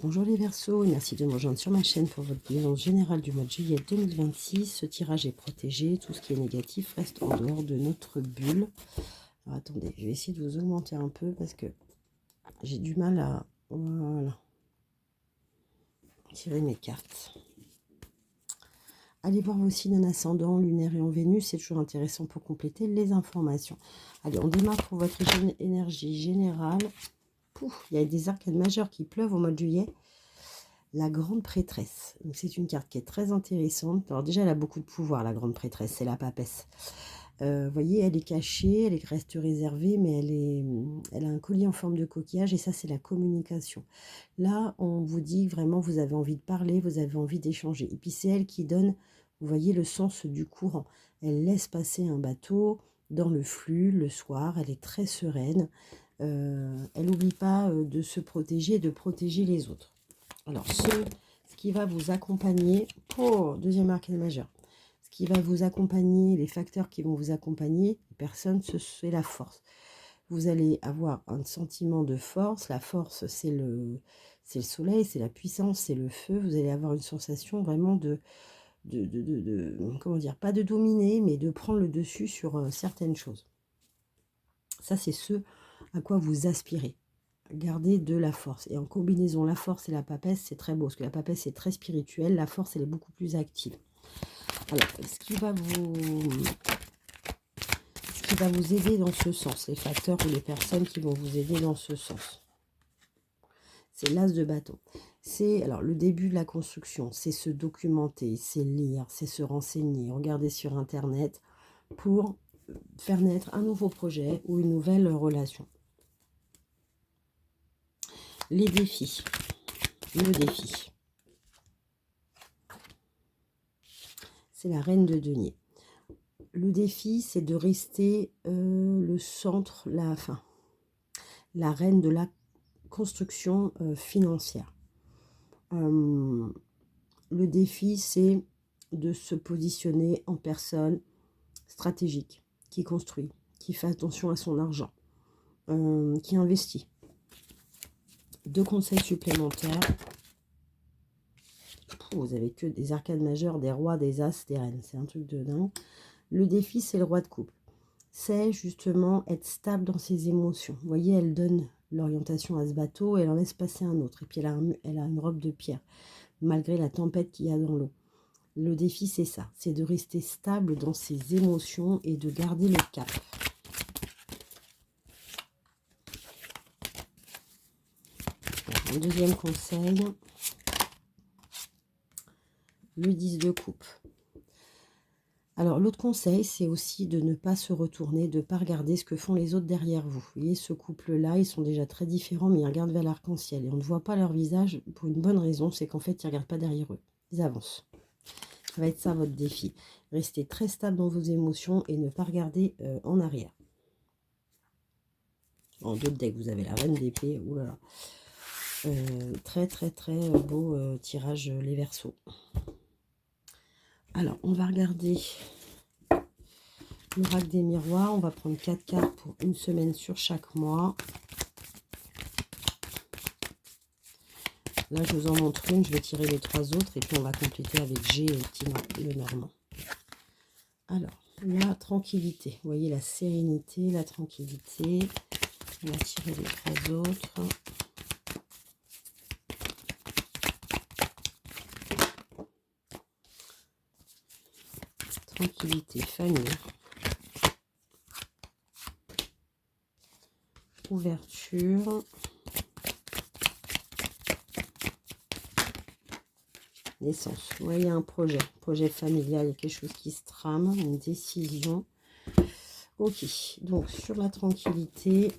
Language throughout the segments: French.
Bonjour les Verseaux, merci de me rejoindre sur ma chaîne pour votre guidance générale du mois de juillet 2026. Ce tirage est protégé, tout ce qui est négatif reste en dehors de notre bulle. Alors attendez, je vais essayer de vous augmenter un peu parce que j'ai du mal à voilà, tirer mes cartes. Allez voir vos signes en ascendant, lunaire et en Vénus, c'est toujours intéressant pour compléter les informations. Allez, on démarre pour votre énergie générale. Pouf, il y a des arcades majeures qui pleuvent au mois de juillet. La grande prêtresse. C'est une carte qui est très intéressante. Alors déjà, elle a beaucoup de pouvoir, la grande prêtresse. C'est la papesse. Vous voyez, elle est cachée, elle reste réservée, mais elle a un collier en forme de coquillage. Et ça, c'est la communication. Là, on vous dit vraiment, vous avez envie de parler, vous avez envie d'échanger. Et puis, c'est elle qui donne, vous voyez, le sens du courant. Elle laisse passer un bateau dans le flux le soir. Elle est très sereine. Elle n'oublie pas de se protéger et de protéger les autres. Alors, ce qui va vous accompagner pour deuxième arcane majeur, ce qui va vous accompagner, les facteurs qui vont vous accompagner, les personnes, c'est la force. Vous allez avoir un sentiment de force. La force, c'est le soleil, c'est la puissance, c'est le feu. Vous allez avoir une sensation vraiment comment dire, pas de dominer, mais de prendre le dessus sur certaines choses. Ça, c'est ce à quoi vous aspirez. Garder de la force. Et en combinaison, la force et la papesse, c'est très beau. Parce que la papesse, est très spirituelle. La force, elle est beaucoup plus active. Alors, ce qui va vous aider dans ce sens, les facteurs ou les personnes qui vont vous aider dans ce sens, c'est l'as de bâton. C'est alors le début de la construction, c'est se documenter, c'est lire, c'est se renseigner, regarder sur Internet pour faire naître un nouveau projet ou une nouvelle relation. Les défis. Le défi. C'est la reine de denier. Le défi, c'est de rester le centre, la reine de la construction financière. Le défi, c'est de se positionner en personne stratégique, qui construit, qui fait attention à son argent, qui investit. 2 conseils supplémentaires. Vous avez que des arcades majeures, des rois, des as, des reines. C'est un truc de dingue. Le défi, c'est le roi de coupe. C'est justement être stable dans ses émotions. Vous voyez, elle donne l'orientation à ce bateau et elle en laisse passer un autre. Et puis, elle a une robe de pierre, malgré la tempête qu'il y a dans l'eau. Le défi, c'est ça. C'est de rester stable dans ses émotions et de garder le cap. Un deuxième conseil. Le 10 de coupe. Alors, l'autre conseil, c'est aussi de ne pas se retourner, de ne pas regarder ce que font les autres derrière vous. Vous voyez, ce couple-là, ils sont déjà très différents, mais ils regardent vers l'arc-en-ciel. Et on ne voit pas leur visage pour une bonne raison, c'est qu'en fait, ils ne regardent pas derrière eux. Ils avancent. Ça va être ça, votre défi. Restez très stable dans vos émotions et ne pas regarder en arrière. En d'autres decks, vous avez la reine d'épée. Oulala. Très, très, très beau tirage, les Verseaux. Alors, on va regarder l'oracle des miroirs. On va prendre 4 cartes pour une semaine sur chaque mois. Là, je vous en montre une. Je vais tirer les 3 autres et puis on va compléter avec G et le Normand. Alors, la tranquillité. Vous voyez la sérénité, la tranquillité. On va tirer les 3 autres. Tranquillité, famille. Ouverture. Naissance. Vous voyez un projet familial, il y a quelque chose qui se trame, une décision. Ok, donc sur la tranquillité,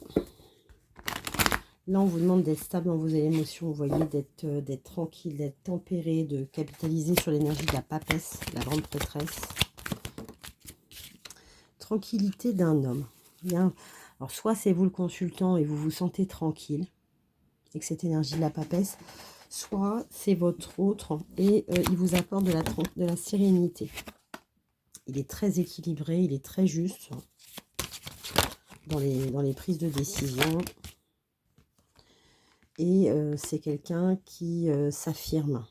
là on vous demande d'être stable dans vos émotions, vous voyez, d'être tranquille, d'être tempéré, de capitaliser sur l'énergie de la papesse, la grande prêtresse. Tranquillité d'un homme. Bien. Alors soit c'est vous le consultant et vous vous sentez tranquille avec cette énergie de la papesse, soit c'est votre autre et il vous apporte de la sérénité. Il est très équilibré, il est très juste dans les prises de décision. Et c'est quelqu'un qui s'affirme.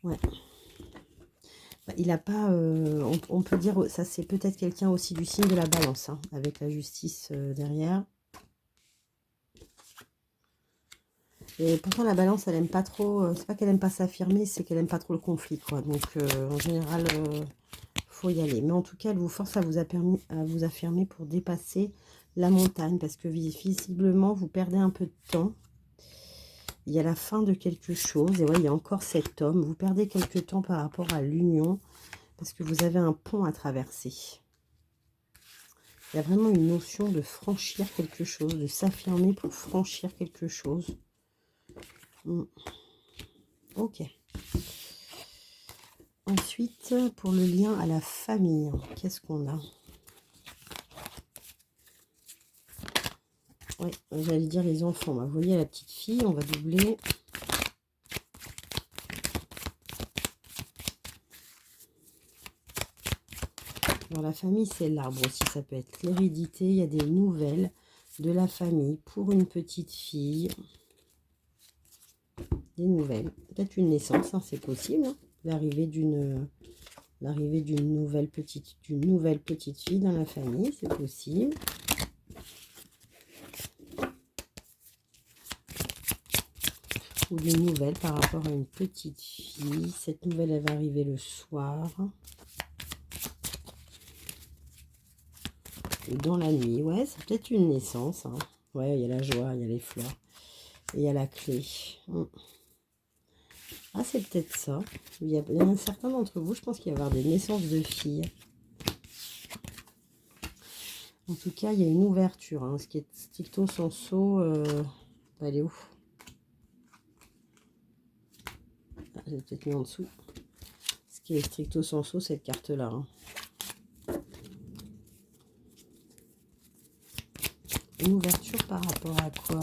Ouais. Bah, il n'a pas... on peut dire, ça c'est peut-être quelqu'un aussi du signe de la balance, hein, avec la justice derrière. Et pourtant, la balance, elle aime pas trop... c'est pas qu'elle aime pas s'affirmer, c'est qu'elle aime pas trop le conflit, quoi. Donc, en général, faut y aller. Mais en tout cas, elle vous force à vous affirmer pour dépasser la montagne. Parce que visiblement, vous perdez un peu de temps. Il y a la fin de quelque chose. Et ouais, il y a encore cet homme. Vous perdez quelque temps par rapport à l'union. Parce que vous avez un pont à traverser. Il y a vraiment une notion de franchir quelque chose. De s'affirmer pour franchir quelque chose. Ok. Ensuite, pour le lien à la famille, qu'est-ce qu'on a? Oui, j'allais dire les enfants. Vous voyez la petite fille, on va doubler. Alors la famille, c'est l'arbre aussi. Ça peut être l'hérédité. Il y a des nouvelles de la famille pour une petite fille. Des nouvelles. Peut-être une naissance, hein, c'est possible. Hein. L'arrivée d'une nouvelle petite fille dans la famille, c'est possible. Ou d'une nouvelle par rapport à une petite fille. Cette nouvelle, elle va arriver le soir. Ou dans la nuit. Ouais, c'est peut-être une naissance. Hein. Ouais, il y a la joie, il y a les fleurs. Et il y a la clé. Ah, c'est peut-être ça. Il y en a certains d'entre vous, je pense qu'il va y avoir des naissances de filles. En tout cas, il y a une ouverture. Hein. Ce qui est stricto sensu, elle est où? Ah, j'ai peut-être mis en dessous. Ce qui est stricto sensu, cette carte-là. Hein. Une ouverture par rapport à quoi?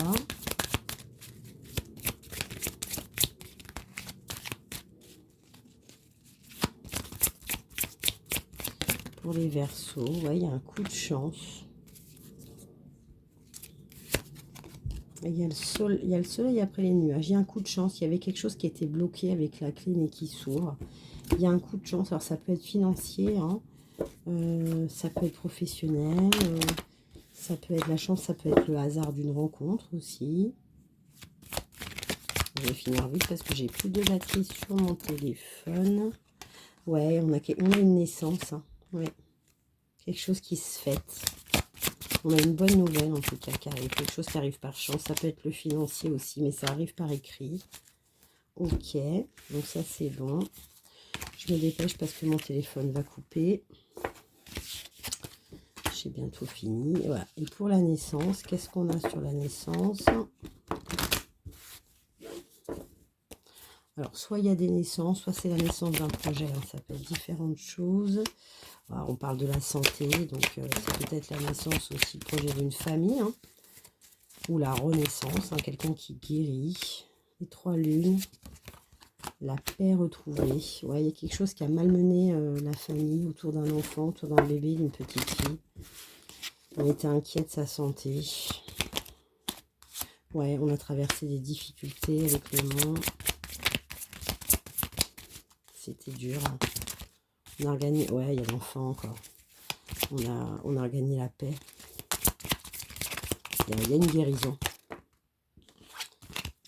Pour les Verseaux, ouais, il y a un coup de chance. Il y a le soleil après les nuages. Il y a un coup de chance. Il y avait quelque chose qui était bloqué avec la clé mais qui s'ouvre. Il y a un coup de chance. Alors ça peut être financier, hein. Ça peut être professionnel. Ça peut être la chance. Ça peut être le hasard d'une rencontre aussi. Je vais finir vite parce que j'ai plus de batterie sur mon téléphone. Ouais, on a une naissance. Hein. Ouais. Quelque chose qui se fête. On a une bonne nouvelle en tout cas qui arrive. Quelque chose qui arrive par chance. Ça peut être le financier aussi, mais ça arrive par écrit. Ok, donc ça c'est bon. Je me dépêche parce que mon téléphone va couper. J'ai bientôt fini. Voilà. Et pour la naissance, qu'est-ce qu'on a sur la naissance? Alors, soit il y a des naissances, soit c'est la naissance d'un projet. Hein. Ça peut être différentes choses. Voilà, on parle de la santé, donc c'est peut-être la naissance aussi, le projet d'une famille. Hein. Ou la renaissance, hein, quelqu'un qui guérit. Les 3 lunes. La paix retrouvée. Ouais, il y a quelque chose qui a malmené la famille autour d'un enfant, autour d'un bébé, d'une petite fille. On était inquiet de sa santé. Ouais, on a traversé des difficultés avec le monde. C'était dur. Hein. On a regagné... Ouais, il y a l'enfant encore. On a regagné la paix. Il y a une guérison.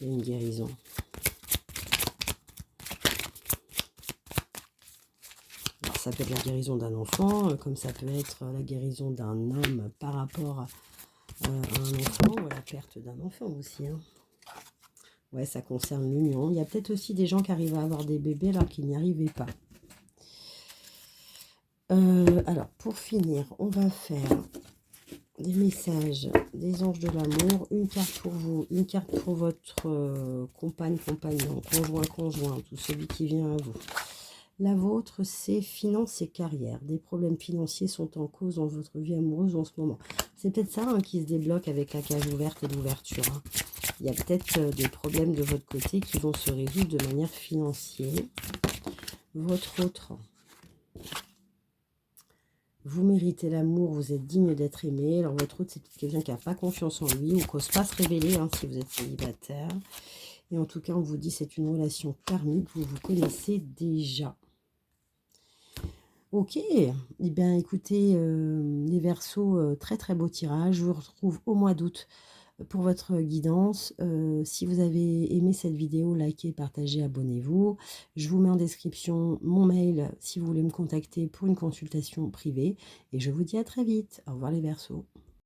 Il y a une guérison. Alors, ça peut être la guérison d'un enfant, comme ça peut être la guérison d'un homme par rapport à un enfant ou à la perte d'un enfant aussi. Hein. Ouais, ça concerne l'union. Il y a peut-être aussi des gens qui arrivent à avoir des bébés alors qu'ils n'y arrivaient pas. Alors, pour finir, on va faire des messages des anges de l'amour. Une carte pour vous, une carte pour votre compagne, compagnon, conjoint, conjointe, ou celui qui vient à vous. La vôtre, c'est finances et carrière. Des problèmes financiers sont en cause dans votre vie amoureuse en ce moment. C'est peut-être ça hein, qui se débloque avec la cage ouverte et l'ouverture. Hein. Il y a peut-être des problèmes de votre côté qui vont se résoudre de manière financière. Votre autre, Vous méritez l'amour, vous êtes digne d'être aimé. Alors votre autre, c'est quelqu'un qui n'a pas confiance en lui ou qui n'ose pas se révéler hein, si vous êtes célibataire. Et en tout cas, on vous dit c'est une relation karmique, vous vous connaissez déjà. Ok, eh bien écoutez, les Verseaux, très très beau tirage. Je vous retrouve au mois d'août pour votre guidance. Si vous avez aimé cette vidéo, likez, partagez, abonnez-vous. Je vous mets en description mon mail si vous voulez me contacter pour une consultation privée. Et je vous dis à très vite. Au revoir les Verseaux.